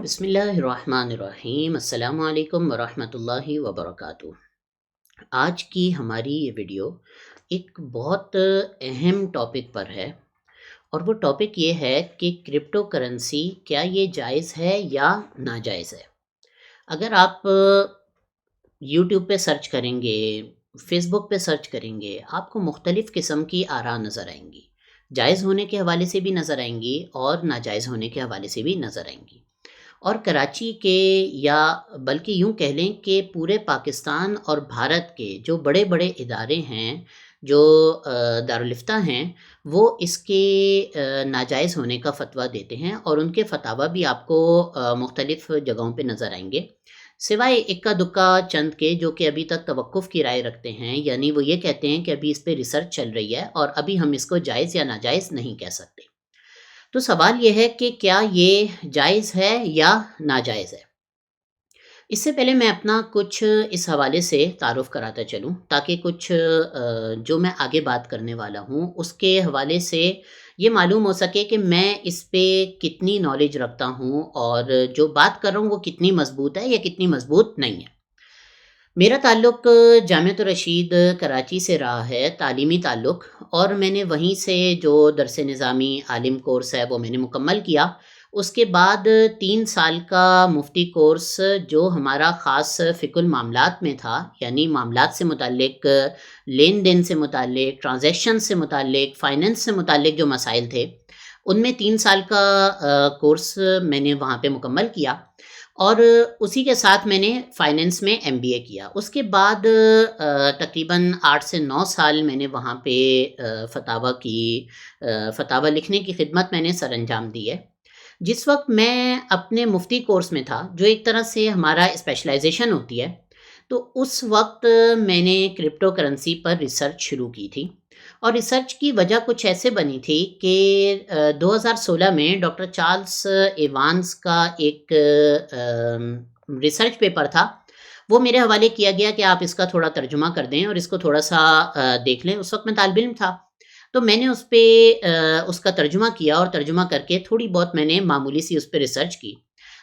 بسم اللہ الرحمن الرحیم، السلام علیکم ورحمۃ اللہ وبرکاتہ۔ آج کی ہماری یہ ویڈیو ایک بہت اہم ٹاپک پر ہے، اور وہ ٹاپک یہ ہے کہ کرپٹو کرنسی کیا یہ جائز ہے یا ناجائز ہے۔ اگر آپ یوٹیوب پہ سرچ کریں گے، فیس بک پہ سرچ کریں گے، آپ کو مختلف قسم کی آراء نظر آئیں گی، جائز ہونے کے حوالے سے بھی نظر آئیں گی اور ناجائز ہونے کے حوالے سے بھی نظر آئیں گی۔ اور کراچی کے، یا بلکہ یوں کہہ لیں کہ پورے پاکستان اور بھارت کے جو بڑے بڑے ادارے ہیں، جو دارالفتہ ہیں، وہ اس کے ناجائز ہونے کا فتویٰ دیتے ہیں، اور ان کے فتاویٰ بھی آپ کو مختلف جگہوں پہ نظر آئیں گے، سوائے اکا دکا چند کے جو کہ ابھی تک توقف کی رائے رکھتے ہیں، یعنی وہ یہ کہتے ہیں کہ ابھی اس پہ ریسرچ چل رہی ہے اور ابھی ہم اس کو جائز یا ناجائز نہیں کہہ سکتے۔ تو سوال یہ ہے کہ کیا یہ جائز ہے یا ناجائز ہے؟ اس سے پہلے میں اپنا کچھ اس حوالے سے تعارف کراتا چلوں، تاکہ کچھ جو میں آگے بات کرنے والا ہوں اس کے حوالے سے یہ معلوم ہو سکے کہ میں اس پہ کتنی نالج رکھتا ہوں، اور جو بات کر رہا ہوں وہ کتنی مضبوط ہے یا کتنی مضبوط نہیں ہے۔ میرا تعلق جامعۃ الرشید کراچی سے رہا ہے، تعلیمی تعلق، اور میں نے وہیں سے جو درس نظامی عالم کورس ہے وہ میں نے مکمل کیا۔ اس کے بعد 3 سال کا مفتی کورس جو ہمارا خاص فقہ المعاملات میں تھا، یعنی معاملات سے متعلق، لین دین سے متعلق، ٹرانزیکشن سے متعلق، فائننس سے متعلق جو مسائل تھے، ان میں 3 سال کا کورس میں نے وہاں پہ مکمل کیا، اور اسی کے ساتھ میں نے فائننس میں ایم بی اے کیا۔ اس کے بعد تقریباً 8 سے 9 سال میں نے وہاں پہ فتاوی لکھنے کی خدمت میں نے سر انجام دی ہے۔ جس وقت میں اپنے مفتی کورس میں تھا، جو ایک طرح سے ہمارا اسپیشلائزیشن ہوتی ہے، تو اس وقت میں نے کرپٹو کرنسی پر ریسرچ شروع کی تھی، اور ریسرچ کی وجہ کچھ ایسے بنی تھی کہ 2016 میں ڈاکٹر چارلس ایوانز کا ایک ریسرچ پیپر تھا، وہ میرے حوالے کیا گیا کہ آپ اس کا تھوڑا ترجمہ کر دیں اور اس کو تھوڑا سا دیکھ لیں۔ اس وقت میں طالب علم تھا، تو میں نے اس پہ اس کا ترجمہ کیا، اور ترجمہ کر کے تھوڑی بہت میں نے معمولی سی اس پہ ریسرچ کی۔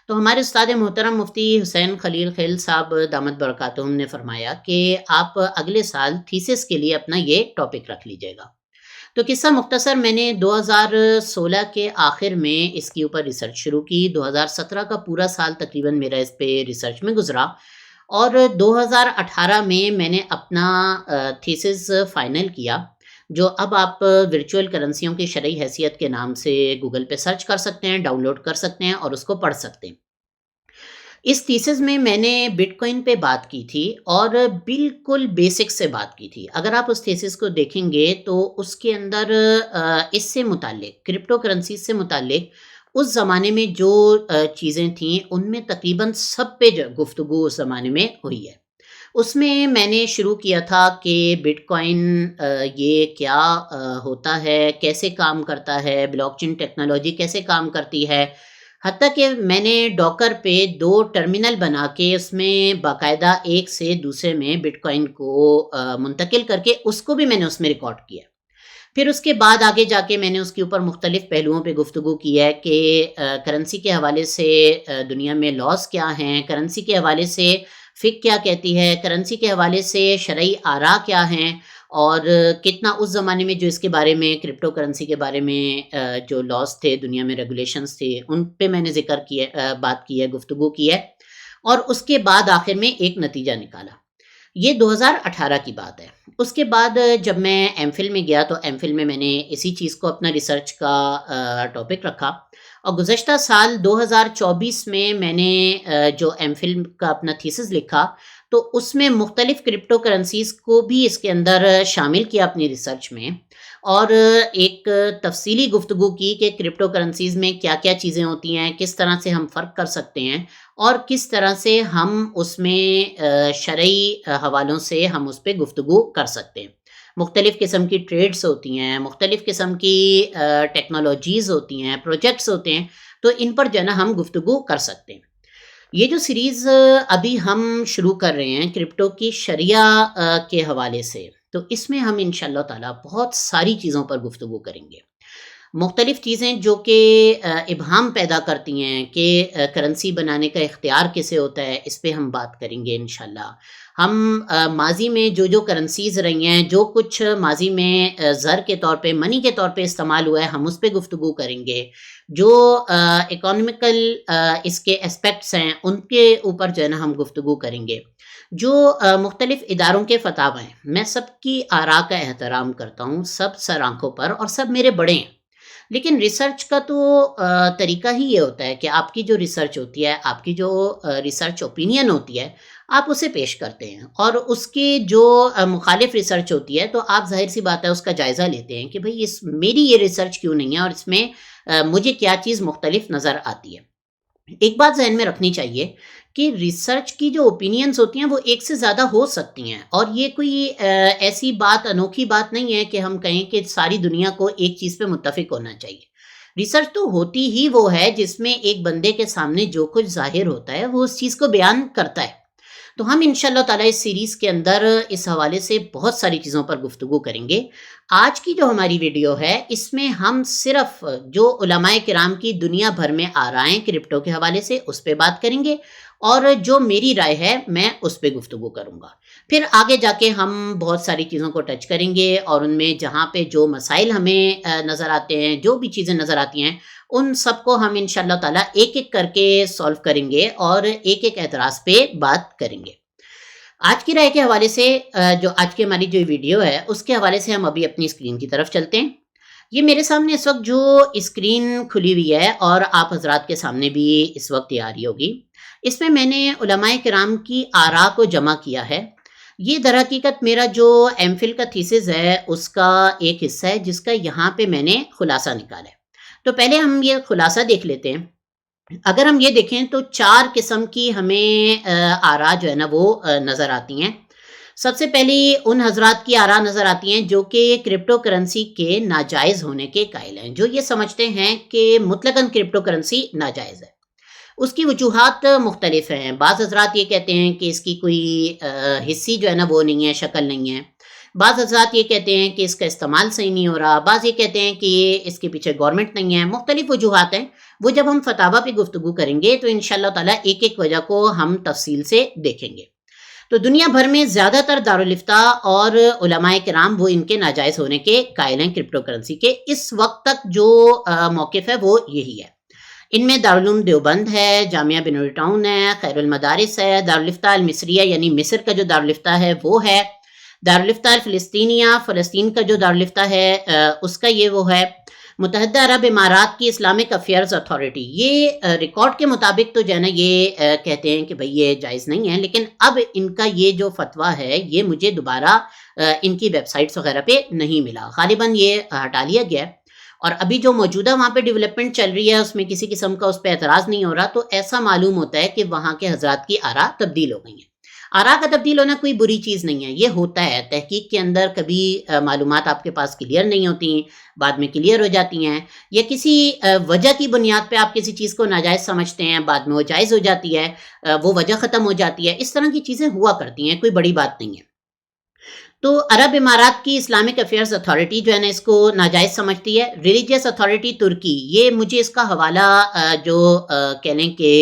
تو ہمارے استاد محترم مفتی حسین خلیل خیل صاحب دامت برکاتہم نے فرمایا کہ آپ اگلے سال تھیسس کے لیے اپنا یہ ٹاپک رکھ لیجئے گا۔ تو قصہ مختصر، میں نے 2016 کے آخر میں اس کے اوپر ریسرچ شروع کی۔ 2017 کا پورا سال تقریباً میرا اس پہ ریسرچ میں گزرا، اور 2018 میں نے اپنا تھیسس فائنل کیا، جو اب آپ ورچوئل کرنسیوں کی شرعی حیثیت کے نام سے گوگل پہ سرچ کر سکتے ہیں، ڈاؤن لوڈ کر سکتے ہیں اور اس کو پڑھ سکتے ہیں۔ اس تھیسس میں نے بٹ کوائن پہ بات کی تھی، اور بالکل بیسک سے بات کی تھی۔ اگر آپ اس تھیسس کو دیکھیں گے تو اس کے اندر اس سے متعلق، کرپٹو کرنسی سے متعلق اس زمانے میں جو چیزیں تھیں، ان میں تقریباً سب پہ گفتگو اس زمانے میں ہوئی ہے۔ اس میں نے شروع کیا تھا کہ بٹ کوائن یہ کیا ہوتا ہے، کیسے کام کرتا ہے، بلاک چین ٹیکنالوجی کیسے کام کرتی ہے، حتیٰ کہ میں نے ڈاکر پہ 2 ٹرمینل بنا کے اس میں باقاعدہ ایک سے دوسرے میں بٹ کوائن کو منتقل کر کے اس کو بھی میں نے اس میں ریکارڈ کیا۔ پھر اس کے بعد آگے جا کے میں نے اس کے اوپر مختلف پہلوؤں پہ گفتگو کی ہے کہ کرنسی کے حوالے سے دنیا میں لاز کیا ہیں، کرنسی کے حوالے سے فقہ کیا کہتی ہے، کرنسی کے حوالے سے شرعی آراء کیا ہیں، اور کتنا اس زمانے میں جو اس کے بارے میں، کرپٹو کرنسی کے بارے میں جو لاز تھے دنیا میں، ریگولیشنز تھے، ان پہ میں نے ذکر کیا، بات کی ہے، گفتگو کی ہے، اور اس کے بعد آخر میں ایک نتیجہ نکالا۔ یہ 2018 کی بات ہے۔ اس کے بعد جب میں ایم فل میں گیا تو ایم فل میں نے اسی چیز کو اپنا ریسرچ کا ٹاپک رکھا، اور گزشتہ سال 2024 میں نے جو ایم فل کا اپنا تھیسس لکھا، تو اس میں مختلف کرپٹو کرنسیز کو بھی اس کے اندر شامل کیا اپنی ریسرچ میں، اور ایک تفصیلی گفتگو کی کہ کرپٹو کرنسیز میں کیا کیا چیزیں ہوتی ہیں، کس طرح سے ہم فرق کر سکتے ہیں، اور کس طرح سے ہم اس میں شرعی حوالوں سے ہم اس پہ گفتگو کر سکتے ہیں۔ مختلف قسم کی ٹریڈز ہوتی ہیں، مختلف قسم کی ٹیکنالوجیز ہوتی ہیں، پروجیکٹس ہوتے ہیں، تو ان پر جو ہے نا ہم گفتگو کر سکتے ہیں۔ یہ جو سیریز ابھی ہم شروع کر رہے ہیں کرپٹو کی شرعیہ کے حوالے سے، تو اس میں ہم انشاءاللہ تعالی بہت ساری چیزوں پر گفتگو کریں گے۔ مختلف چیزیں جو کہ ابہام پیدا کرتی ہیں کہ کرنسی بنانے کا اختیار کسے ہوتا ہے، اس پہ ہم بات کریں گے انشاءاللہ۔ ہم ماضی میں جو کرنسیز رہی ہیں، جو کچھ ماضی میں زر کے طور پہ، منی کے طور پہ استعمال ہوا ہے، ہم اس پہ گفتگو کریں گے۔ جو اکانومیکل اس کے اسپیکٹس ہیں، ان کے اوپر جو ہے نا ہم گفتگو کریں گے۔ جو مختلف اداروں کے فتاوی ہیں، میں سب کی آراء کا احترام کرتا ہوں، سب سر آنکھوں پر، اور سب میرے بڑے ہیں۔ لیکن ریسرچ کا تو طریقہ ہی یہ ہوتا ہے کہ آپ کی جو ریسرچ ہوتی ہے، آپ کی جو ریسرچ اوپینین ہوتی ہے، آپ اسے پیش کرتے ہیں، اور اس کی جو مخالف ریسرچ ہوتی ہے تو آپ ظاہر سی بات ہے اس کا جائزہ لیتے ہیں کہ بھئی میری یہ ریسرچ کیوں نہیں ہے، اور اس میں مجھے کیا چیز مختلف نظر آتی ہے۔ ایک بات ذہن میں رکھنی چاہیے کہ ریسرچ کی جو اوپینینز ہوتی ہیں وہ ایک سے زیادہ ہو سکتی ہیں، اور یہ کوئی ایسی بات، انوکھی بات نہیں ہے کہ ہم کہیں کہ ساری دنیا کو ایک چیز پہ متفق ہونا چاہیے۔ ریسرچ تو ہوتی ہی وہ ہے جس میں ایک بندے کے سامنے جو کچھ ظاہر ہوتا ہے وہ اس چیز کو بیان کرتا ہے۔ تو ہم انشاءاللہ تعالی اس سیریز کے اندر اس حوالے سے بہت ساری چیزوں پر گفتگو کریں گے۔ آج کی جو ہماری ویڈیو ہے، اس میں ہم صرف جو علماء کرام کی دنیا بھر میں آرائیں کرپٹو کے حوالے سے اس پہ بات کریں گے، اور جو میری رائے ہے میں اس پہ گفتگو کروں گا۔ پھر آگے جا کے ہم بہت ساری چیزوں کو ٹچ کریں گے، اور ان میں جہاں پہ جو مسائل ہمیں نظر آتے ہیں، جو بھی چیزیں نظر آتی ہیں، ان سب کو ہم انشاءاللہ تعالیٰ ایک ایک کر کے سولو کریں گے، اور ایک ایک اعتراض پہ بات کریں گے۔ آج کی رائے کے حوالے سے جو آج کی ہماری جو ویڈیو ہے اس کے حوالے سے ہم ابھی اپنی اسکرین کی طرف چلتے ہیں۔ یہ میرے سامنے اس وقت جو اسکرین کھلی ہوئی ہے، اور آپ حضرات کے سامنے بھی اس وقت یہ آ رہی ہوگی، اس میں میں نے علماء کرام کی آراء کو جمع کیا ہے۔ یہ در حقیقت میرا جو ایم فل کا تھیسس ہے اس کا ایک حصہ ہے، جس کا یہاں پہ میں نے خلاصہ نکالا ہے۔ تو پہلے ہم یہ خلاصہ دیکھ لیتے ہیں۔ اگر ہم یہ دیکھیں تو 4 قسم کی ہمیں آراء جو ہے نا وہ نظر آتی ہیں۔ سب سے پہلی ان حضرات کی آراء نظر آتی ہیں جو کہ کرپٹو کرنسی کے ناجائز ہونے کے قائل ہیں، جو یہ سمجھتے ہیں کہ مطلقاً کرپٹو کرنسی ناجائز ہے۔ اس کی وجوہات مختلف ہیں۔ بعض حضرات یہ کہتے ہیں کہ اس کی کوئی حصی جو ہے نا وہ نہیں ہے، شکل نہیں ہے۔ بعض حضرات یہ کہتے ہیں کہ اس کا استعمال صحیح نہیں ہو رہا۔ بعض یہ کہتے ہیں کہ اس کے پیچھے گورنمنٹ نہیں ہے۔ مختلف وجوہات ہیں، وہ جب ہم فتاوی پہ گفتگو کریں گے تو انشاءاللہ تعالیٰ ایک ایک وجہ کو ہم تفصیل سے دیکھیں گے۔ تو دنیا بھر میں زیادہ تر دارالافتاء اور علماء کرام وہ ان کے ناجائز ہونے کے قائل ہیں کرپٹو کرنسی کے۔ اس وقت تک جو موقف ہے وہ یہی ہے۔ ان میں دارالعلوم دیوبند ہے، جامعہ بنور ٹاؤن ہے، خیر المدارس ہے، دارالافتاء المصریہ یعنی مصر کا جو دارالافتاء ہے وہ ہے، دارالافتاء الفلسطینیہ فلسطین کا جو دارالافتاء ہے اس کا یہ وہ ہے، متحدہ عرب امارات کی اسلامک افیئرز اتھارٹی۔ یہ ریکارڈ کے مطابق تو جو ہے نا یہ کہتے ہیں کہ بھئی یہ جائز نہیں ہے، لیکن اب ان کا یہ جو فتویٰ ہے یہ مجھے دوبارہ ان کی ویب سائٹس وغیرہ پہ نہیں ملا، غالباً یہ ہٹا لیا گیا ہے، اور ابھی جو موجودہ وہاں پہ ڈیولپمنٹ چل رہی ہے اس میں کسی قسم کا اس پہ اعتراض نہیں ہو رہا، تو ایسا معلوم ہوتا ہے کہ وہاں کے حضرات کی آراء تبدیل ہو گئی ہیں۔ آراء کا تبدیل ہونا کوئی بری چیز نہیں ہے، یہ ہوتا ہے تحقیق کے اندر، کبھی معلومات آپ کے پاس کلیئر نہیں ہوتی، بعد میں کلیئر ہو جاتی ہیں، یا کسی وجہ کی بنیاد پہ آپ کسی چیز کو ناجائز سمجھتے ہیں، بعد میں وہ جائز ہو جاتی ہے، وہ وجہ ختم ہو جاتی ہے۔ اس طرح کی چیزیں ہوا کرتی ہیں، کوئی بڑی بات نہیں ہے۔ تو عرب امارات کی اسلامک افیئرز اتھارٹی جو ہے نا اس کو ناجائز سمجھتی ہے۔ ریلیجیس اتھارٹی ترکی، یہ مجھے اس کا حوالہ جو کہہ لیں کہ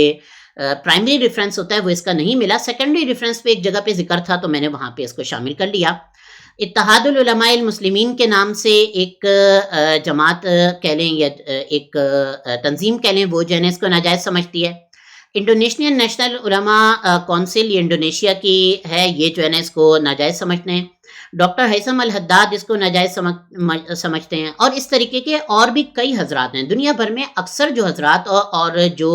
پرائمری ریفرنس ہوتا ہے وہ اس کا نہیں ملا، سیکنڈری ریفرنس پہ ایک جگہ پہ ذکر تھا تو میں نے وہاں پہ اس کو شامل کر لیا۔ اتحاد العلماء المسلمین کے نام سے ایک جماعت کہہ لیں یا ایک تنظیم کہہ لیں، وہ جو ہے نا اس کو ناجائز سمجھتی ہے۔ انڈونیشین نیشنل علماء کونسل، یہ انڈونیشیا کی ہے، یہ جو ہے نا اس کو ناجائز سمجھتے ہیں۔ ڈاکٹر ہیثم الحداد اس کو ناجائز سمجھتے ہیں، اور اس طریقے کے اور بھی کئی حضرات ہیں دنیا بھر میں۔ اکثر جو حضرات اور جو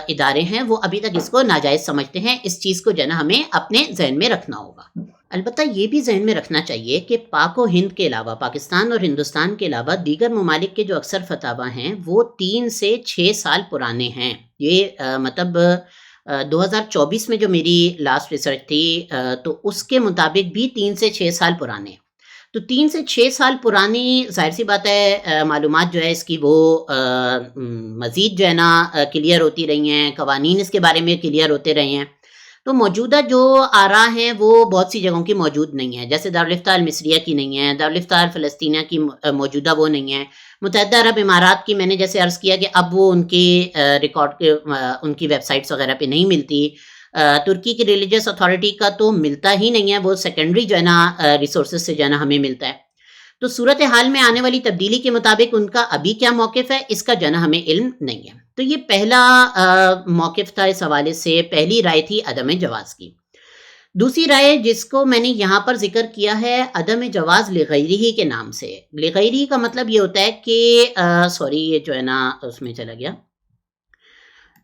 ادارے ہیں وہ ابھی تک اس کو ناجائز سمجھتے ہیں۔ اس چیز کو جو ہے نا ہمیں اپنے ذہن میں رکھنا ہوگا۔ البتہ یہ بھی ذہن میں رکھنا چاہیے کہ پاک و ہند کے علاوہ، پاکستان اور ہندوستان کے علاوہ دیگر ممالک کے جو اکثر فتاوی ہیں وہ 3 سے 6 سال پرانے ہیں۔ یہ مطلب 2024 میں جو میری لاسٹ ریسرچ تھی تو اس کے مطابق بھی 3 سے 6 سال پرانے ہیں۔ تو 3 سے 6 سال پرانی ظاہر سی بات ہے معلومات جو ہے اس کی وہ مزید جو ہے نا کلیئر ہوتی رہی ہیں، قوانین اس کے بارے میں کلیئر ہوتے رہے ہیں۔ تو موجودہ جو آراء ہیں وہ بہت سی جگہوں کی موجود نہیں ہیں، جیسے دارالفتہ المصریہ کی نہیں ہے، دارالفتہ الفلسطینیہ کی موجودہ وہ نہیں ہے، متحدہ عرب امارات کی میں نے جیسے عرض کیا کہ اب وہ ان کے ریکارڈ کے ان کی ویب سائٹس وغیرہ پہ نہیں ملتی، ترکی کی ریلیجس اتھارٹی کا تو ملتا ہی نہیں ہے، وہ سیکنڈری جو ہے نا ریسورسز سے جو ہے نا ہمیں ملتا ہے۔ تو صورتحال میں آنے والی تبدیلی کے مطابق ان کا ابھی کیا موقف ہے اس کا جو ہے نا ہمیں علم نہیں ہے۔ تو یہ پہلا موقف تھا، اس حوالے سے پہلی رائے تھی عدم جواز کی۔ دوسری رائے جس کو میں نے یہاں پر ذکر کیا ہے عدم جواز لغیرہ کے نام سے، لغیرہ کا مطلب یہ ہوتا ہے کہ سوری یہ جو ہے نا اس میں چلا گیا،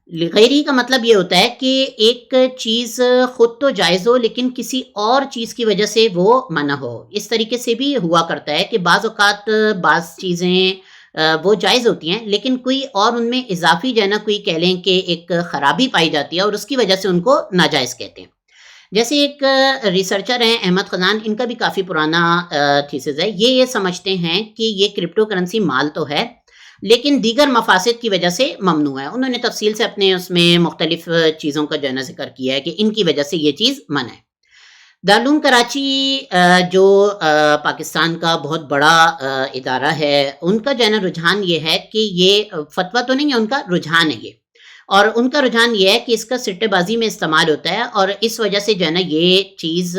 لغیری کا مطلب یہ ہوتا ہے کہ ایک چیز خود تو جائز ہو لیکن کسی اور چیز کی وجہ سے وہ منع ہو۔ اس طریقے سے بھی ہوا کرتا ہے کہ بعض اوقات بعض چیزیں وہ جائز ہوتی ہیں لیکن کوئی اور ان میں اضافی جو ہے نا کوئی کہہ لیں کہ ایک خرابی پائی جاتی ہے اور اس کی وجہ سے ان کو ناجائز کہتے ہیں۔ جیسے ایک ریسرچر ہیں احمد خزان، ان کا بھی کافی پرانا تھیسس ہے، یہ سمجھتے ہیں کہ یہ کرپٹو کرنسی مال تو ہے لیکن دیگر مفاسد کی وجہ سے ممنوع ہے۔ انہوں نے تفصیل سے اپنے اس میں مختلف چیزوں کا جو ہے نا ذکر کیا ہے کہ ان کی وجہ سے یہ چیز منع ہے۔ دارالعلوم کراچی جو پاکستان کا بہت بڑا ادارہ ہے، ان کا جو ہے نا رجحان یہ ہے کہ یہ فتویٰ تو نہیں ہے، ان کا رجحان ہے یہ، اور ان کا رجحان یہ ہے کہ اس کا سٹے بازی میں استعمال ہوتا ہے اور اس وجہ سے جو ہے نا یہ چیز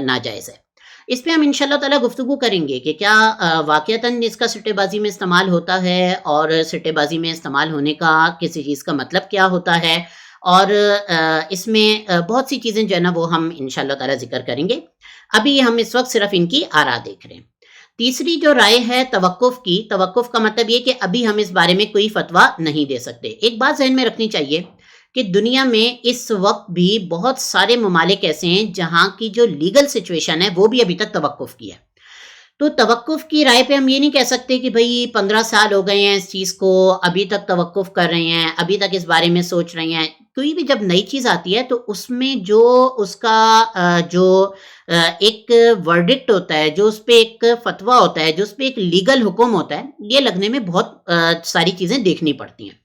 ناجائز ہے۔ اس پہ ہم انشاءاللہ تعالی گفتگو کریں گے کہ کیا واقعتاً اس کا سٹے بازی میں استعمال ہوتا ہے اور سٹے بازی میں استعمال ہونے کا کسی چیز کا مطلب کیا ہوتا ہے، اور اس میں بہت سی چیزیں جو ہے نا وہ ہم انشاءاللہ تعالی ذکر کریں گے۔ ابھی ہم اس وقت صرف ان کی آراء دیکھ رہے ہیں۔ تیسری جو رائے ہے توقف کی، توقف کا مطلب یہ کہ ابھی ہم اس بارے میں کوئی فتویٰ نہیں دے سکتے۔ ایک بات ذہن میں رکھنی چاہیے کہ دنیا میں اس وقت بھی بہت سارے ممالک ایسے ہیں جہاں کی جو لیگل سچویشن ہے وہ بھی ابھی تک توقف کی ہے۔ تو توقف کی رائے پہ ہم یہ نہیں کہہ سکتے کہ بھئی 15 سال ہو گئے ہیں اس چیز کو، ابھی تک توقف کر رہے ہیں، ابھی تک اس بارے میں سوچ رہے ہیں۔ کوئی بھی جب نئی چیز آتی ہے تو اس میں جو اس کا جو ایک ورڈکٹ ہوتا ہے، جو اس پہ ایک فتویٰ ہوتا ہے، جو اس پہ ایک لیگل حکم ہوتا ہے، یہ لگنے میں بہت ساری چیزیں دیکھنی پڑتی ہیں۔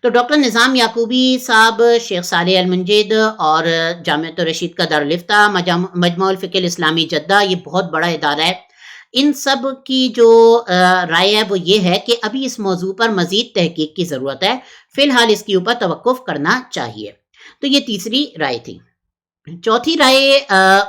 تو ڈاکٹر نظام یعقوبی صاحب، شیخ صالح المنجد اور جامعۃ الرشید کا دارالفتہ، مجمع الفقہ الاسلامی جدہ، یہ بہت بڑا ادارہ ہے، ان سب کی جو رائے ہے وہ یہ ہے کہ ابھی اس موضوع پر مزید تحقیق کی ضرورت ہے، فی الحال اس کے اوپر توقف کرنا چاہیے۔ تو یہ تیسری رائے تھی۔ چوتھی رائے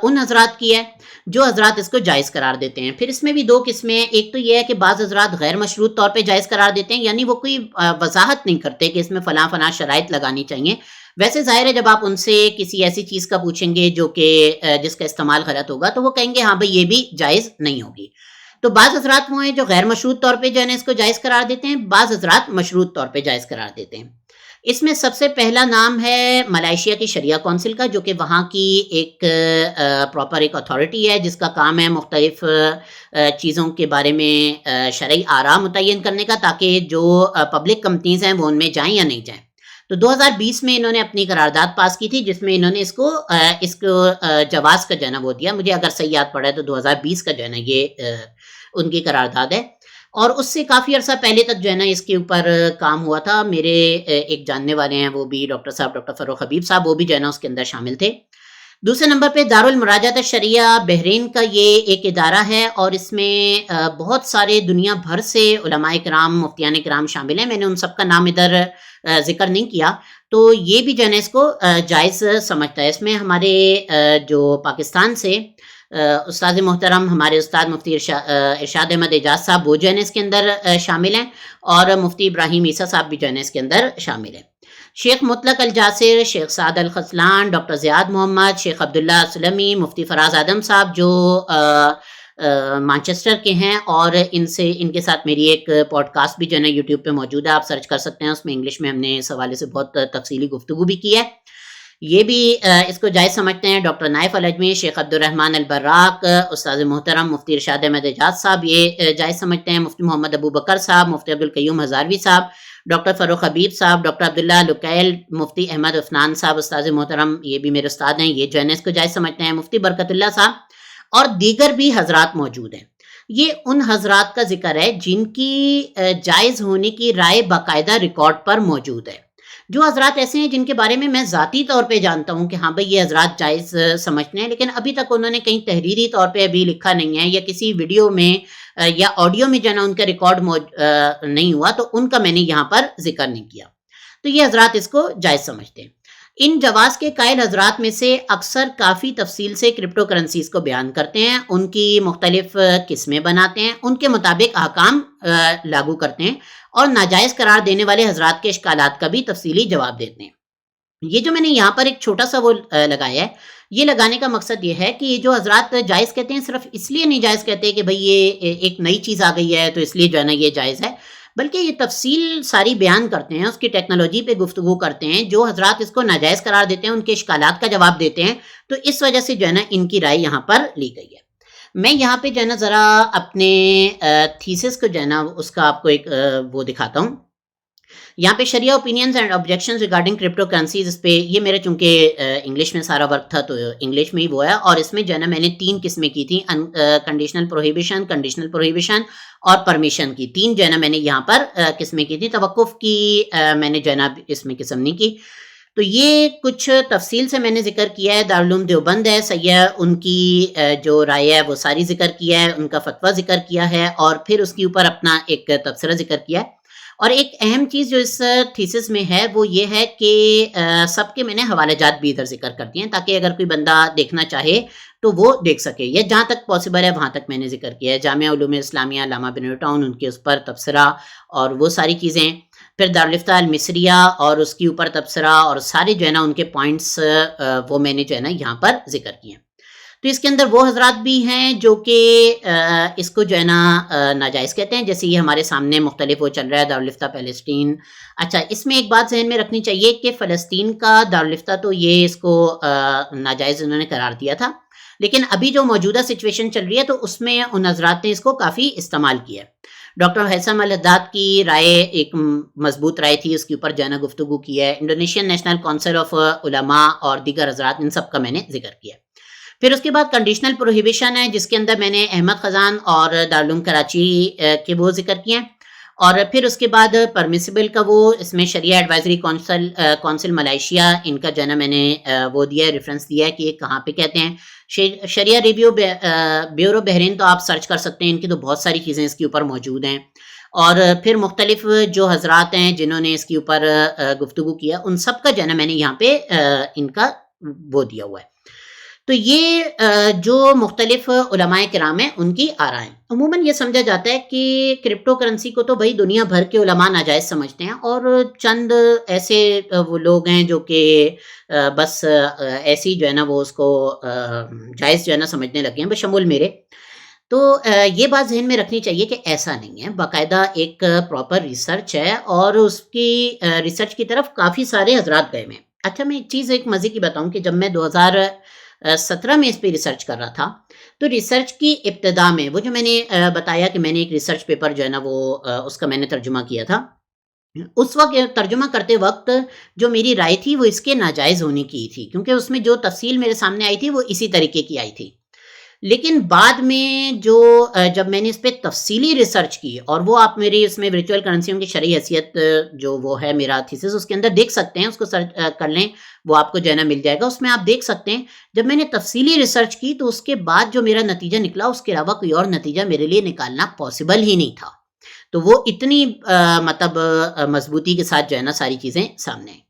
ان حضرات کی ہے جو حضرات اس کو جائز قرار دیتے ہیں۔ پھر اس میں بھی دو قسمیں ہیں، ایک تو یہ ہے کہ بعض حضرات غیر مشروط طور پہ جائز قرار دیتے ہیں، یعنی وہ کوئی وضاحت نہیں کرتے کہ اس میں فلاں فلاں شرائط لگانی چاہیے۔ ویسے ظاہر ہے جب آپ ان سے کسی ایسی چیز کا پوچھیں گے جو کہ جس کا استعمال غلط ہوگا تو وہ کہیں گے ہاں بھئی یہ بھی جائز نہیں ہوگی۔ تو بعض حضرات وہ ہیں جو غیر مشروط طور پہ جو ہے اس کو جائز قرار دیتے ہیں، بعض حضرات مشروط طور پہ جائز قرار دیتے ہیں۔ اس میں سب سے پہلا نام ہے ملائیشیا کی شریعہ کونسل کا، جو کہ وہاں کی ایک پراپر ایک اتھارٹی ہے جس کا کام ہے مختلف چیزوں کے بارے میں شرعی آراء متعین کرنے کا، تاکہ جو پبلک کمپنیز ہیں وہ ان میں جائیں یا نہیں جائیں۔ تو 2020 میں انہوں نے اپنی قرارداد پاس کی تھی جس میں انہوں نے اس کو جواز کا جو ہے نا وہ دیا، مجھے اگر صحیح یاد پڑا ہے تو 2020 کا جو ہے نا یہ ان کی قرارداد ہے، اور اس سے کافی عرصہ پہلے تک جو ہے نا اس کے اوپر کام ہوا تھا۔ میرے ایک جاننے والے ہیں وہ بھی ڈاکٹر فروخ حبیب صاحب، وہ بھی جو ہے نا اس کے اندر شامل تھے۔ دوسرے نمبر پہ دارالمراجعۃ الشریعہ بحرین کا یہ ایک ادارہ ہے، اور اس میں بہت سارے دنیا بھر سے علماء کرام، مفتیان کرام شامل ہیں۔ میں نے ان سب کا نام ادھر ذکر نہیں کیا، تو یہ بھی جو ہے نا اس کو جائز سمجھتا ہے۔ اس میں ہمارے جو پاکستان سے استاد محترم ہمارے استاد مفتی ارشاد احمد اعجاز صاحب وہ جو ہے نا اس کے اندر شامل ہیں، اور مفتی ابراہیم عیسیٰ صاحب بھی جو ہے نا اس کے اندر شامل ہیں۔ شیخ مطلق الجاسر، شیخ سعد الخزلان، ڈاکٹر زیاد محمد، شیخ عبداللہ اسلمی، مفتی فراز آدم صاحب جو مانچسٹر کے ہیں، اور ان کے ساتھ میری ایک پوڈ کاسٹ بھی جو ہے نا یوٹیوب پہ موجود ہے، آپ سرچ کر سکتے ہیں، اس میں انگلش میں ہم نے اس حوالے سے بہت تفصیلی گفتگو بھی کی ہے۔ یہ بھی اس کو جائز سمجھتے ہیں۔ ڈاکٹر نائف العجمی، شیخ عبد الرحمن البراق، استاد محترم مفتی ارشاد احمد اعجاز صاحب یہ جائز سمجھتے ہیں۔ مفتی محمد ابو بکر صاحب، مفتی عبدالقیوم ہزاروی صاحب، ڈاکٹر فروخ حبیب صاحب، ڈاکٹر عبداللہ لکیل، مفتی احمد عفنان صاحب استاد محترم، یہ بھی میرے استاد ہیں، یہ جو ہے نا اس کو جائز سمجھتے ہیں۔ مفتی برکت اللہ صاحب اور دیگر بھی حضرات موجود ہیں۔ یہ ان حضرات کا ذکر ہے جن کی جائز ہونے کی رائے باقاعدہ ریکارڈ پر موجود ہے۔ جو حضرات ایسے ہیں جن کے بارے میں میں ذاتی طور پہ جانتا ہوں کہ ہاں بھئی یہ حضرات جائز سمجھتے ہیں، لیکن ابھی تک انہوں نے کہیں تحریری طور پہ ابھی لکھا نہیں ہے یا کسی ویڈیو میں یا آڈیو میں جو ہے نا ان کا ریکارڈ نہیں ہوا، تو ان کا میں نے یہاں پر ذکر نہیں کیا، تو یہ حضرات اس کو جائز سمجھتے ہیں۔ ان جواز کے قائل حضرات میں سے اکثر کافی تفصیل سے کرپٹو کرنسیز کو بیان کرتے ہیں، ان کی مختلف قسمیں بناتے ہیں، ان کے مطابق احکام لاگو کرتے ہیں اور ناجائز قرار دینے والے حضرات کے اشکالات کا بھی تفصیلی جواب دیتے ہیں۔ یہ جو میں نے یہاں پر ایک چھوٹا سا وہ لگایا ہے، یہ لگانے کا مقصد یہ ہے کہ یہ جو حضرات جائز کہتے ہیں صرف اس لیے نہیں جائز کہتے کہ بھئی یہ ایک نئی چیز آ گئی ہے تو اس لیے جو ہے نا یہ جائز ہے، بلکہ یہ تفصیل ساری بیان کرتے ہیں، اس کی ٹیکنالوجی پہ گفتگو کرتے ہیں، جو حضرات اس کو ناجائز قرار دیتے ہیں ان کے اشکالات کا جواب دیتے ہیں، تو اس وجہ سے جو ہے نا ان کی رائے یہاں پر لی گئی ہے۔ میں یہاں پہ جو ہے نا ذرا اپنے تھیسس کو جو ہے نا اس کا آپ کو ایک وہ دکھاتا ہوں۔ یہاں پہ sharia opinions and objections regarding crypto currencies, اس پہ یہ میرے چونکہ انگلش میں سارا ورک تھا تو انگلش میں ہی وہ ہے، اور اس میں جو ہے نا میں نے 3 قسمیں کی تھیں، کنڈیشنل پروہیبیشن اور پرمیشن کی 3 جو ہے نا میں نے یہاں پر قسمیں کی تھی، توقف کی میں نے جو ہے نا اس میں قسم نہیں کی۔ تو یہ کچھ تفصیل سے میں نے ذکر کیا ہے، دارالعلوم دیوبند ہے سیاح، ان کی جو رائے ہے وہ ساری ذکر کیا ہے، ان کا فتویٰ ذکر کیا ہے، اور پھر اس کے اوپر اپنا ایک تبصرہ ذکر کیا ہے۔ اور ایک اہم چیز جو اس تھیسس میں ہے وہ یہ ہے کہ سب کے میں نے حوالہ جات بھی ادھر ذکر کر دیے ہیں، تاکہ اگر کوئی بندہ دیکھنا چاہے تو وہ دیکھ سکے، یا جہاں تک پاسبل ہے وہاں تک میں نے ذکر کیا ہے۔ جامعہ علوم اسلامیہ علامہ بن ٹاؤن، ان کے اس پر تبصرہ اور وہ ساری چیزیں، پھر دارالفتہ المصریہ اور اس کے اوپر تبصرہ، اور سارے جو ہے نا ان کے پوائنٹس وہ میں نے جو ہے نا یہاں پر ذکر کیے ہیں۔ تو اس کے اندر وہ حضرات بھی ہیں جو کہ اس کو جو ہے نا ناجائز کہتے ہیں، جیسے یہ ہمارے سامنے مختلف وہ چل رہا ہے دارالفتہ پیلسٹین۔ اچھا، اس میں ایک بات ذہن میں رکھنی چاہیے کہ فلسطین کا دارالفتہ تو یہ اس کو ناجائز انہوں نے قرار دیا تھا، لیکن ابھی جو موجودہ سچویشن چل رہی ہے تو اس میں ان حضرات نے اس کو کافی استعمال کیا ہے۔ ڈاکٹر حیثم الحداد کی رائے ایک مضبوط رائے تھی، اس کے اوپر جو ہے نا گفتگو کی ہے۔ انڈونیشین نیشنل کونسل آف علماء اور دیگر حضرات، ان سب کا میں نے ذکر کیا۔ پھر اس کے بعد کنڈیشنل پروہیبیشن ہے، جس کے اندر میں نے احمد خزان اور دارالعلوم کراچی کے وہ ذکر کیے ہیں، اور پھر اس کے بعد پرمیسیبل کا وہ، اس میں شریعہ ایڈوائزری کونسل ملائیشیا، ان کا جو ہے نا میں نے وہ دیا ہے، ریفرنس دیا ہے کہ یہ کہاں پہ کہتے ہیں۔ شریعہ ریویو بیورو بحرین تو آپ سرچ کر سکتے ہیں، ان کی تو بہت ساری چیزیں اس کے اوپر موجود ہیں، اور پھر مختلف جو حضرات ہیں جنہوں نے اس کے اوپر گفتگو کیا، ان سب کا جو ہے نا میں نے یہاں پہ ان کا وہ دیا ہوا ہے۔ تو یہ جو مختلف علماء کرام ہیں ان کی آراء ہیں۔ عموماً یہ سمجھا جاتا ہے کہ کرپٹو کرنسی کو تو بھائی دنیا بھر کے علماء ناجائز سمجھتے ہیں، اور چند ایسے وہ لوگ ہیں جو کہ بس ایسی جو ہے نا وہ اس کو جائز جو ہے نا سمجھنے لگے ہیں، بشمول میرے۔ تو یہ بات ذہن میں رکھنی چاہیے کہ ایسا نہیں ہے، باقاعدہ ایک پراپر ریسرچ ہے، اور اس کی ریسرچ کی طرف کافی سارے حضرات گئے ہیں۔ اچھا، میں ایک چیز ایک مزے کی بتاؤں کہ جب میں 2017 میں اس پہ ریسرچ کر رہا تھا، تو ریسرچ کی ابتدا میں وہ جو میں نے بتایا کہ میں نے ایک ریسرچ پیپر جو ہے نا وہ اس کا میں نے ترجمہ کیا تھا، اس وقت ترجمہ کرتے وقت جو میری رائے تھی وہ اس کے ناجائز ہونے کی تھی، کیونکہ اس میں جو تفصیل میرے سامنے آئی تھی وہ اسی طریقے کی آئی تھی۔ لیکن بعد میں جو جب میں نے اس پہ تفصیلی ریسرچ کی، اور وہ آپ میری اس میں ورچوئل کرنسیوں کی شرعی حیثیت جو وہ ہے میرا تھیسس، اس کے اندر دیکھ سکتے ہیں، اس کو سرچ کر لیں، وہ آپ کو جو ہے نا مل جائے گا، اس میں آپ دیکھ سکتے ہیں۔ جب میں نے تفصیلی ریسرچ کی تو اس کے بعد جو میرا نتیجہ نکلا، اس کے علاوہ کوئی اور نتیجہ میرے لیے نکالنا پاسبل ہی نہیں تھا، تو وہ اتنی مطلب مضبوطی کے ساتھ جو ہے نا ساری چیزیں سامنے آئیں۔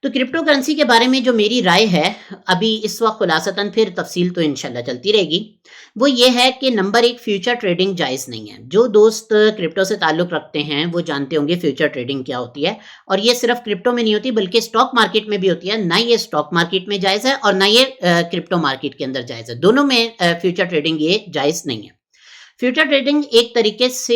تو کرپٹو کرنسی کے بارے میں جو میری رائے ہے ابھی اس وقت خلاصتاً، پھر تفصیل تو انشاءاللہ چلتی رہے گی، وہ یہ ہے کہ نمبر 1، فیوچر ٹریڈنگ جائز نہیں ہے۔ جو دوست کرپٹو سے تعلق رکھتے ہیں وہ جانتے ہوں گے فیوچر ٹریڈنگ کیا ہوتی ہے، اور یہ صرف کرپٹو میں نہیں ہوتی بلکہ اسٹاک مارکیٹ میں بھی ہوتی ہے۔ نہ یہ اسٹاک مارکیٹ میں جائز ہے اور نہ یہ کرپٹو مارکیٹ کے اندر جائز ہے، دونوں میں فیوچر ٹریڈنگ یہ جائز نہیں ہے۔ فیوچر ٹریڈنگ ایک طریقے سے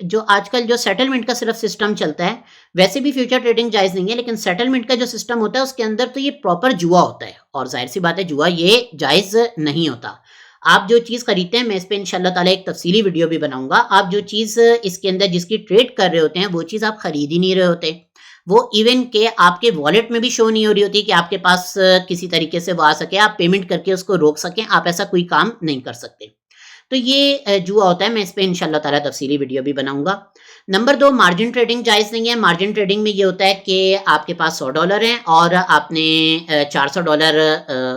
جو آج کل جو سیٹلمنٹ کا صرف سسٹم چلتا ہے، ویسے بھی فیوچر ٹریڈنگ جائز نہیں ہے، لیکن سیٹلمنٹ کا جو سسٹم ہوتا ہے اس کے اندر تو یہ پراپر جوا ہوتا ہے، اور ظاہر سی بات ہے جوا یہ جائز نہیں ہوتا۔ آپ جو چیز خریدتے ہیں، میں اس پہ انشاءاللہ تعالی ایک تفصیلی ویڈیو بھی بناؤں گا، آپ جو چیز اس کے اندر جس کی ٹریڈ کر رہے ہوتے ہیں وہ چیز آپ خرید ہی نہیں رہے ہوتے، وہ ایون کہ آپ کے والیٹ میں بھی شو نہیں ہو رہی ہوتی کہ آپ کے پاس کسی طریقے سے وہ آ سکے، آپ پیمنٹ کر کے اس کو روک سکیں، آپ ایسا کوئی کام نہیں کر سکتے۔ تو یہ جوا ہوتا ہے. میں اس پہ انشاءاللہ تعالیٰ تفصیلی ویڈیو بھی بناؤں گا. نمبر 2 مارجن ٹریڈنگ جائز نہیں ہے. مارجن ٹریڈنگ میں یہ ہوتا ہے کہ آپ کے پاس $100 ہیں اور آپ نے $400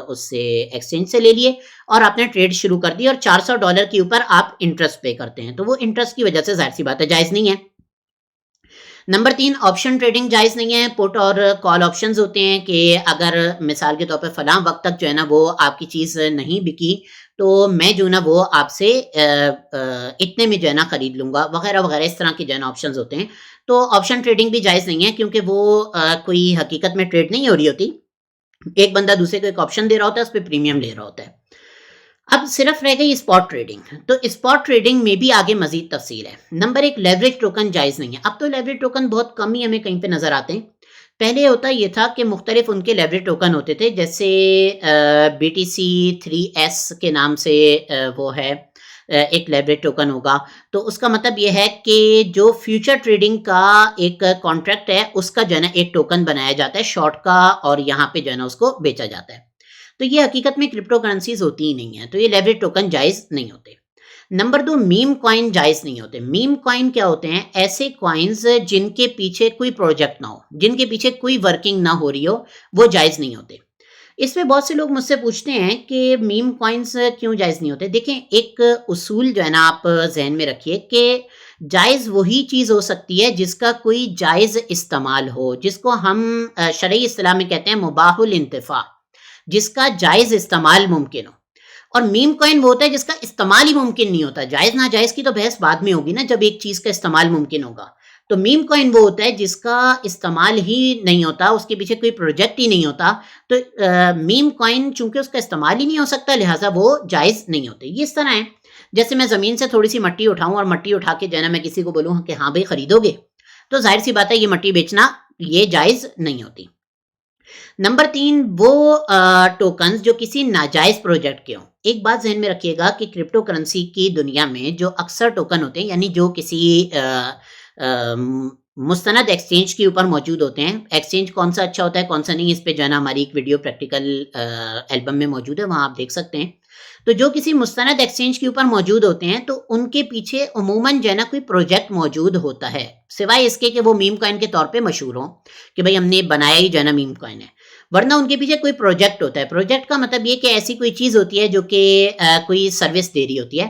اس سے ایکسچینج سے لے لیے اور آپ نے ٹریڈ شروع کر دی اور $400 کے اوپر آپ انٹرسٹ پے کرتے ہیں, تو وہ انٹرسٹ کی وجہ سے ظاہر سی بات ہے جائز نہیں ہے. نمبر 3 آپشن ٹریڈنگ جائز نہیں ہے. پٹ اور کال آپشنز ہوتے ہیں کہ اگر مثال کے طور پہ فلاں وقت تک جو ہے نا وہ آپ کی چیز نہیں بکی تو میں جو ہے نا وہ آپ سے اتنے میں جو ہے نا خرید لوں گا وغیرہ وغیرہ, اس طرح کے جو ہے نا آپشنز ہوتے ہیں. تو آپشن ٹریڈنگ بھی جائز نہیں ہے کیونکہ وہ کوئی حقیقت میں ٹریڈ نہیں ہو رہی ہوتی. ایک بندہ دوسرے کو ایک آپشن دے رہا ہوتا ہے, اس پہ پریمیم لے رہا ہوتا ہے. اب صرف رہ گئی اسپاٹ ٹریڈنگ. تو اسپاٹ ٹریڈنگ میں بھی آگے مزید تفصیل ہے. نمبر 1 لیوریج ٹوکن جائز نہیں ہے. اب تو لیوریج ٹوکن بہت کم ہی ہمیں کہیں پہ نظر آتے ہیں. پہلے ہوتا یہ تھا کہ مختلف ان کے لیوریج ٹوکن ہوتے تھے, جیسے BTC 3S کے نام سے وہ ہے ایک لیوریج ٹوکن ہوگا. تو اس کا مطلب یہ ہے کہ جو فیوچر ٹریڈنگ کا ایک کانٹریکٹ ہے اس کا جو ہے نا ایک ٹوکن بنایا جاتا ہے شارٹ کا, اور یہاں پہ جو ہے نا اس کو بیچا جاتا ہے. تو یہ حقیقت میں کرپٹو کرنسیز ہوتی ہی نہیں ہیں, تو یہ لیوریج ٹوکن جائز نہیں ہوتے. نمبر 2 میم کوائن جائز نہیں ہوتے. میم کوائن کیا ہوتے ہیں؟ ایسے کوائنز جن کے پیچھے کوئی پروجیکٹ نہ ہو, جن کے پیچھے کوئی ورکنگ نہ ہو رہی ہو, وہ جائز نہیں ہوتے. اس میں بہت سے لوگ مجھ سے پوچھتے ہیں کہ میم کوائنز کیوں جائز نہیں ہوتے. دیکھیں ایک اصول جو ہے نا آپ ذہن میں رکھیے کہ جائز وہی چیز ہو سکتی ہے جس کا کوئی جائز استعمال ہو, جس کو ہم شرعی اصطلاح میں کہتے ہیں مباح الانتفاع, جس کا جائز استعمال ممکن ہو. اور میم کوائن وہ ہوتا ہے جس کا استعمال ہی ممکن نہیں ہوتا. جائز ناجائز کی تو بحث بعد میں ہوگی نا, جب ایک چیز کا استعمال ممکن ہوگا. تو میم کوائن وہ ہوتا ہے جس کا استعمال ہی نہیں ہوتا, اس کے پیچھے کوئی پروجیکٹ ہی نہیں ہوتا. تو میم کوائن چونکہ اس کا استعمال ہی نہیں ہو سکتا, لہٰذا وہ جائز نہیں ہوتے. یہ اس طرح ہے جیسے میں زمین سے تھوڑی سی مٹی اٹھاؤں اور مٹی اٹھا کے جو ہے نا میں کسی کو بولوں کہ ہاں بھائی خریدو گے, تو ظاہر سی بات ہے یہ مٹی بیچنا یہ جائز نہیں ہوتی. نمبر 3 وہ ٹوکنز جو کسی ناجائز پروجیکٹ کے ہوں. ایک بات ذہن میں رکھیے گا کہ کرپٹو کرنسی کی دنیا میں جو اکثر ٹوکن ہوتے ہیں, یعنی جو کسی مستند ایکسچینج کے اوپر موجود ہوتے ہیں. ایکسچینج کون سا اچھا ہوتا ہے کون سا نہیں, اس پہ جو ہے نا ہماری ایک ویڈیو پریکٹیکل البم میں موجود ہے, وہاں آپ دیکھ سکتے ہیں. تو جو کسی مستند ایکسچینج کے اوپر موجود ہوتے ہیں تو ان کے پیچھے عموماً جو ہے نا کوئی پروجیکٹ موجود ہوتا ہے, سوائے اس کے کہ وہ میم کوائن کے طور پہ مشہور ہوں کہ بھائی ہم نے بنایا ہی جو ہے نا میم کوائن ہے, ورنہ ان کے پیچھے کوئی پروجیکٹ ہوتا ہے. پروجیکٹ کا مطلب یہ کہ ایسی کوئی چیز ہوتی ہے جو کہ کوئی سروس دے رہی ہوتی ہے.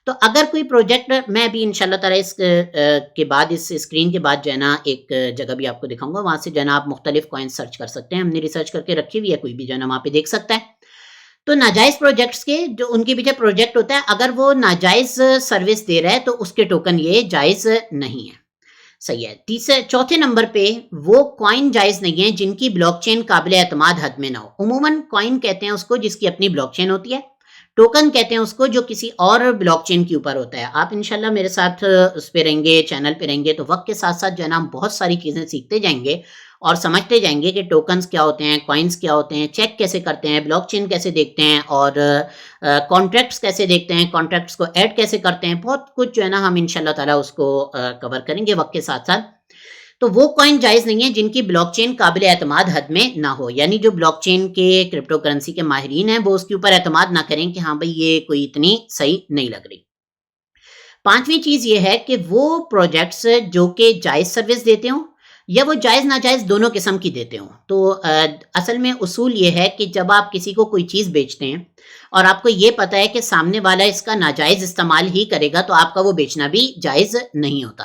تو اگر کوئی پروجیکٹ, میں ابھی انشاءاللہ تعالیٰ اس کے بعد اس اسکرین کے بعد جو ہے نا ایک جگہ بھی آپ کو دکھاؤں گا, وہاں سے جو ہے نا آپ مختلف کوائن سرچ کر سکتے ہیں. ہم نے ریسرچ کر کے رکھی ہوئی ہے, کوئی بھی جو ہے نا وہاں پہ دیکھ سکتا ہے. تو ناجائز پروجیکٹس کے جو ان کے پیچھے پروجیکٹ ہوتا ہے, اگر وہ ناجائز سروس دے رہا ہے تو اس کے ٹوکن یہ جائز نہیں ہے. صحیح ہے. چوتھے نمبر پہ وہ کوائن جائز نہیں ہے جن کی بلاک چین قابل اعتماد حد میں نہ ہو. عموماً کوائن کہتے ہیں اس کو جس کی اپنی بلاک چین ہوتی ہے, ٹوکن کہتے ہیں اس کو جو کسی اور بلاک چین کے اوپر ہوتا ہے. آپ انشاءاللہ میرے ساتھ اس پہ رہیں گے, چینل پہ رہیں گے, تو وقت کے ساتھ ساتھ جو ہے نا ہم بہت ساری چیزیں سیکھتے جائیں گے اور سمجھتے جائیں گے کہ ٹوکنز کیا ہوتے ہیں, کوائنز کیا ہوتے ہیں, چیک کیسے کرتے ہیں, بلاک چین کیسے دیکھتے ہیں, اور کانٹریکٹس کیسے دیکھتے ہیں, کانٹریکٹس کو ایڈ کیسے کرتے ہیں. بہت کچھ جو ہے نا ہم انشاءاللہ تعالیٰ اس کو کور کریں گے وقت کے ساتھ ساتھ. تو وہ کوائن جائز نہیں ہے جن کی بلاک چین قابل اعتماد حد میں نہ ہو, یعنی جو بلاک چین کے کرپٹو کرنسی کے ماہرین ہیں وہ اس کے اوپر اعتماد نہ کریں کہ ہاں بھئی یہ کوئی اتنی صحیح نہیں لگ رہی. پانچویں چیز یہ ہے کہ وہ پروجیکٹس جو کہ جائز سروس دیتے ہوں یا وہ جائز ناجائز دونوں قسم کی دیتے ہوں. تو اصل میں اصول یہ ہے کہ جب آپ کسی کو کوئی چیز بیچتے ہیں اور آپ کو یہ پتا ہے کہ سامنے والا اس کا ناجائز استعمال ہی کرے گا, تو آپ کا وہ بیچنا بھی جائز نہیں ہوتا.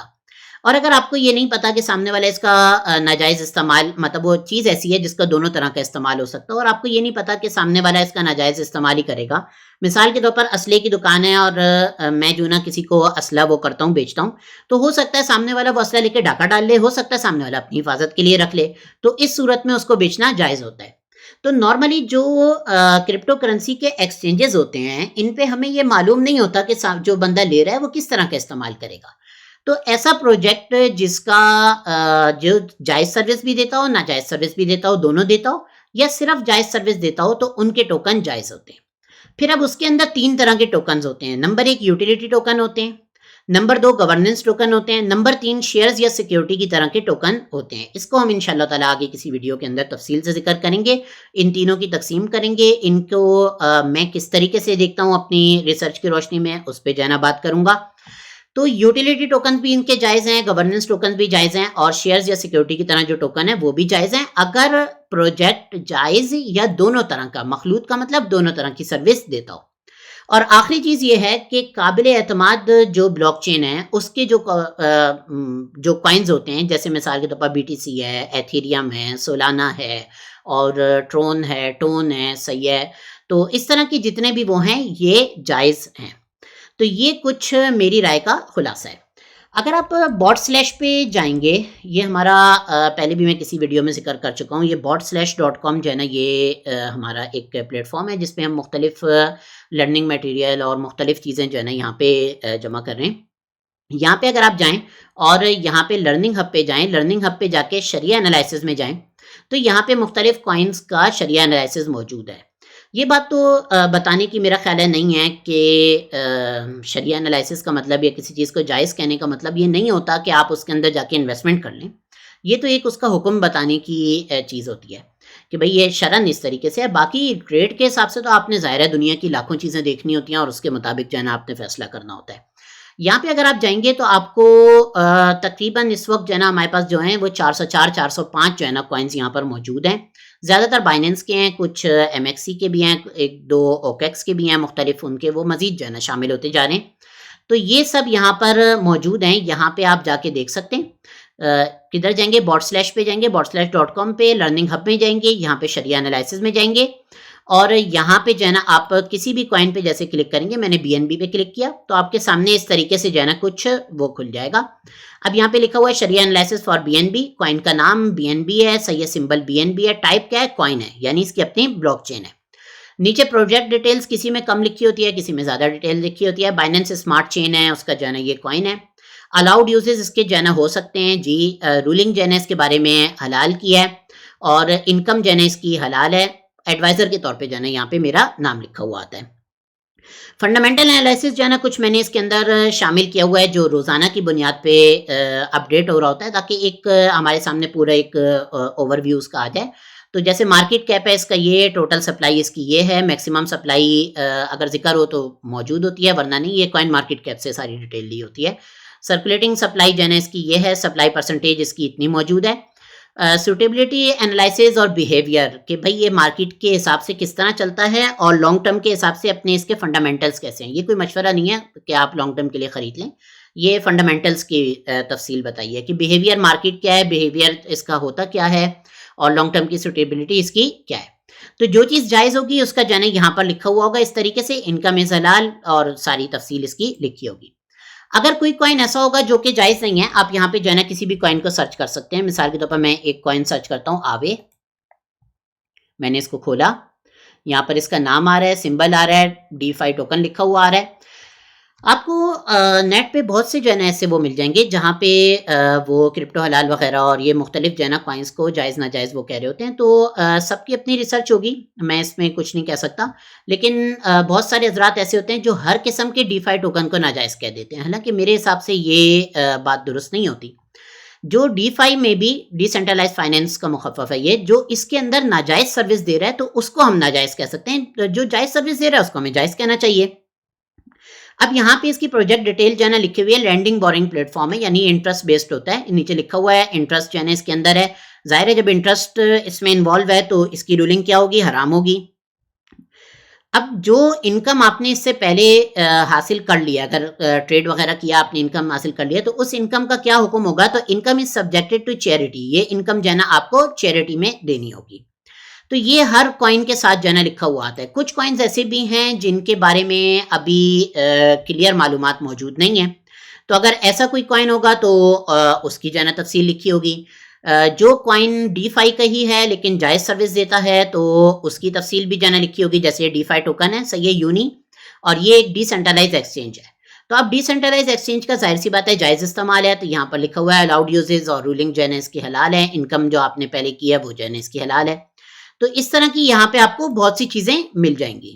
اور اگر آپ کو یہ نہیں پتا کہ سامنے والا اس کا ناجائز استعمال, مطلب وہ چیز ایسی ہے جس کا دونوں طرح کا استعمال ہو سکتا ہے, اور آپ کو یہ نہیں پتا کہ سامنے والا اس کا ناجائز استعمال ہی کرے گا. مثال کے طور پر اسلحے کی دکان ہے اور میں جو نا کسی کو اسلحہ وہ کرتا ہوں, بیچتا ہوں, تو ہو سکتا ہے سامنے والا وہ اسلحہ لے کے ڈاکہ ڈال لے, ہو سکتا ہے سامنے والا اپنی حفاظت کے لیے رکھ لے, تو اس صورت میں اس کو بیچنا جائز ہوتا ہے. تو نارملی جو کرپٹو کرنسی کے ایکسچینجز ہوتے ہیں ان پہ ہمیں یہ معلوم نہیں ہوتا کہ جو بندہ لے رہا ہے وہ کس طرح کا استعمال کرے گا. تو ایسا پروجیکٹ جس کا جو جائز سروس بھی دیتا ہو, ناجائز سروس بھی دیتا ہو, دونوں دیتا ہو, یا صرف جائز سروس دیتا ہو, تو ان کے ٹوکن جائز ہوتے ہیں. پھر اب اس کے اندر 3 طرح کے ٹوکنز ہوتے ہیں. نمبر 1 یوٹیلیٹی ٹوکن ہوتے ہیں, نمبر 2 گورننس ٹوکن ہوتے ہیں. نمبر 3 شیئرز یا سیکیورٹی کی طرح کے ٹوکن ہوتے ہیں. اس کو ہم انشاءاللہ تعالیٰ آگے کسی ویڈیو کے اندر تفصیل سے ذکر کریں گے. ان تینوں کی تقسیم کریں گے. ان کو میں کس طریقے سے دیکھتا ہوں اپنی ریسرچ کی روشنی میں, اس پہ جانا بات کروں گا. تو یوٹیلیٹی ٹوکن بھی ان کے جائز ہیں, گورننس ٹوکن بھی جائز ہیں, اور شیئرز یا سیکیورٹی کی طرح جو ٹوکن ہے وہ بھی جائز ہیں اگر پروجیکٹ جائز یا دونوں طرح کا, مخلوط کا مطلب دونوں طرح کی سروس دیتا ہو. اور آخری چیز یہ ہے کہ قابل اعتماد جو بلاک چین ہے اس کے جو کوائنز ہوتے ہیں, جیسے مثال کے طور پر BTC ہے, ایتھیریم ہے, سولانا ہے, اور ٹرون ہے, ٹون ہے, صحیح ہے, تو اس طرح کے جتنے بھی وہ ہیں یہ جائز ہیں. تو یہ کچھ میری رائے کا خلاصہ ہے. اگر آپ bot/ پہ جائیں گے, یہ ہمارا پہلے بھی میں کسی ویڈیو میں ذکر کر چکا ہوں, یہ bot/.com جو ہے نا یہ ہمارا ایک پلیٹ فارم ہے جس پہ ہم مختلف لرننگ میٹیریل اور مختلف چیزیں جو ہے نا یہاں پہ جمع کر رہے ہیں. یہاں پہ اگر آپ جائیں اور یہاں پہ لرننگ ہب پہ جائیں, لرننگ ہب پہ جا کے شریعہ انالائسز میں جائیں, تو یہاں پہ مختلف کوائنز کا شریعہ انالائسز موجود ہے. یہ بات تو بتانے کی میرا خیال ہے نہیں ہے کہ شریعہ انالائسس کا مطلب یا کسی چیز کو جائز کہنے کا مطلب یہ نہیں ہوتا کہ آپ اس کے اندر جا کے انویسٹمنٹ کر لیں. یہ تو ایک اس کا حکم بتانے کی چیز ہوتی ہے کہ بھئی یہ شرعاً اس طریقے سے ہے. باقی ٹریڈ کے حساب سے تو آپ نے ظاہر ہے دنیا کی لاکھوں چیزیں دیکھنی ہوتی ہیں اور اس کے مطابق جو ہے نا آپ نے فیصلہ کرنا ہوتا ہے. یہاں پہ اگر آپ جائیں گے تو آپ کو تقریباً اس وقت جو ہے نا ہمارے پاس جو ہیں وہ 404 405 جو ہے نا کوائنز یہاں پر موجود ہیں. زیادہ تر بائننس کے ہیں, کچھ MXC کے بھی ہیں, 1-2 OKX کے بھی ہیں مختلف, ان کے وہ مزید جو ہے نا شامل ہوتے جا رہے ہیں. تو یہ سب یہاں پر موجود ہیں. یہاں پہ آپ جا کے دیکھ سکتے ہیں. کدھر جائیں گے, bot/ پہ جائیں گے, bot/.com پہ, لرننگ ہب میں جائیں گے, یہاں پہ شریعہ انالائسز میں جائیں گے, اور یہاں پہ جو ہے نا آپ کسی بھی کوائن پہ جیسے کلک کریں گے, میں نے BNB پہ کلک کیا تو آپ کے سامنے اس طریقے سے جو ہے نا کچھ وہ کھل جائے گا. اب یہاں پہ لکھا ہوا ہے شریعہ انالائسس فار BNB, کوائن کا نام BNB ہے, صحیح سمبل BNB ہے, ٹائپ کیا ہے, کوائن ہے, یعنی اس کی اپنی بلاک چین ہے. نیچے پروجیکٹ ڈیٹیلز کسی میں کم لکھی ہوتی ہے, کسی میں زیادہ ڈیٹیل لکھی ہوتی ہے. بائننس اسمارٹ چین ہے, اس کا جو ہے نا یہ کوائن ہے. الاؤڈ یوزز اس کے جو ہے نا ہو سکتے ہیں جی. رولنگ جو ہے نا اس کے بارے میں حلال کیا ہے, اور انکم جو ہے نا اس کی حلال ہے. ایڈوائزر کے طور پہ جو ہے نا یہاں پہ میرا نام لکھا ہوا آتا ہے. فنڈامنٹل انالیسس جو ہے نا کچھ میں نے اس کے اندر شامل کیا ہوا ہے جو روزانہ کی بنیاد پہ اپڈیٹ ہو رہا ہوتا ہے, تاکہ ایک ہمارے سامنے پورا ایک اوور ویو اس کا آ جائے. تو جیسے مارکیٹ کیپ ہے اس کا یہ, ٹوٹل سپلائی اس کی یہ ہے, میکسیمم سپلائی اگر ذکر ہو تو موجود ہوتی ہے, ورنہ نہیں. یہ کوائن مارکیٹ کیپ سے ساری ڈیٹیل لی ہوتی ہے. سرکولیٹنگ سپلائی جو ہے نا اس کی یہ ہے, سپلائی پرسنٹیج اس کی اتنی موجود ہے. سوٹیبلٹی انالائسز اور بیہیویئر کہ بھئی یہ مارکیٹ کے حساب سے کس طرح چلتا ہے, اور لانگ ٹرم کے حساب سے اپنے اس کے فنڈامنٹلز کیسے ہیں. یہ کوئی مشورہ نہیں ہے کہ آپ لانگ ٹرم کے لیے خرید لیں, یہ فنڈامنٹلز کی تفصیل بتائی ہے کہ بیہیویئر مارکیٹ کیا ہے, بیہیویئر اس کا ہوتا کیا ہے, اور لانگ ٹرم کی سوٹیبلٹی اس کی کیا ہے. تو جو چیز جائز ہوگی اس کا جو ہے نا یہاں پر لکھا ہوا ہوگا اس طریقے سے, انکم از حلال, اور ساری تفصیل اس کی لکھی ہوگی. اگر کوئی کوائن ایسا ہوگا جو کہ جائز نہیں ہے, آپ یہاں پہ جو ہے نا کسی بھی کوائن کو سرچ کر سکتے ہیں. مثال کے طور پر میں ایک کوائن سرچ کرتا ہوں, آوے. میں نے اس کو کھولا, یہاں پر اس کا نام آ رہا ہے, سمبل آ رہا ہے, DeFi ٹوکن لکھا ہوا آ رہا ہے. آپ کو نیٹ پہ بہت سے جو ہے نا ایسے وہ مل جائیں گے جہاں پہ وہ کرپٹو حلال وغیرہ اور یہ مختلف جو ہے نا کوائنس کو جائز ناجائز وہ کہہ رہے ہوتے ہیں. تو سب کی اپنی ریسرچ ہوگی, میں اس میں کچھ نہیں کہہ سکتا, لیکن بہت سارے حضرات ایسے ہوتے ہیں جو ہر قسم کے DeFi ٹوکن کو ناجائز کہہ دیتے ہیں, حالانکہ میرے حساب سے یہ بات درست نہیں ہوتی. جو DeFi میں بھی ڈی سینٹرلائز فائنینس کا مخفف ہے, یہ جو اس کے اندر ناجائز سروس دے رہا ہے تو اس کو ہم ناجائز کہہ سکتے ہیں, جو جائز سروس دے رہا ہے اس کو ہمیں جائز کہنا چاہیے. اب یہاں پہ اس کی پروجیکٹ ڈیٹیل جو ہے نا لکھی ہوئی ہے, لینڈنگ بورنگ پلیٹ فارم ہے, یعنی انٹرسٹ بیسڈ ہوتا ہے. نیچے لکھا ہوا ہے انٹرسٹ جو ہے نا اس کے اندر ہے. ظاہر ہے جب انٹرسٹ اس میں انوالو ہے تو اس کی رولنگ کیا ہوگی, حرام ہوگی. اب جو انکم آپ نے اس سے پہلے حاصل کر لیا, اگر ٹریڈ وغیرہ کیا آپ نے, انکم حاصل کر لیا, تو اس انکم کا کیا حکم ہوگا, تو income is subjected to charity. یہ انکم جو ہے نا آپ کو چیریٹی میں دینی ہوگی. تو یہ ہر کوائن کے ساتھ جو ہے نا لکھا ہوا آتا ہے. کچھ کوائنز ایسے بھی ہیں جن کے بارے میں ابھی کلیئر معلومات موجود نہیں ہیں, تو اگر ایسا کوئی کوائن ہوگا تو اس کی جو ہے نا تفصیل لکھی ہوگی. جو کوائن DeFi کا ہی ہے لیکن جائز سروس دیتا ہے تو اس کی تفصیل بھی جو ہے نا لکھی ہوگی. جیسے DeFi ٹوکن ہے, صحیح ہے, یونی, اور یہ ایک ڈی سینٹرلائز ایکسچینج ہے. تو اب ڈی سینٹرلائز ایکسچینج کا ظاہر سی بات ہے جائز استعمال ہے, تو یہاں پر لکھا ہوا ہے الاؤڈ یوزز, اور رولنگ جو ہے نا اس کی حلال ہے. انکم جو آپ نے پہلے کی ہے وہ جو ہے نا اس کی حلال ہے. تو اس طرح کی یہاں پہ آپ کو بہت سی چیزیں مل جائیں گی.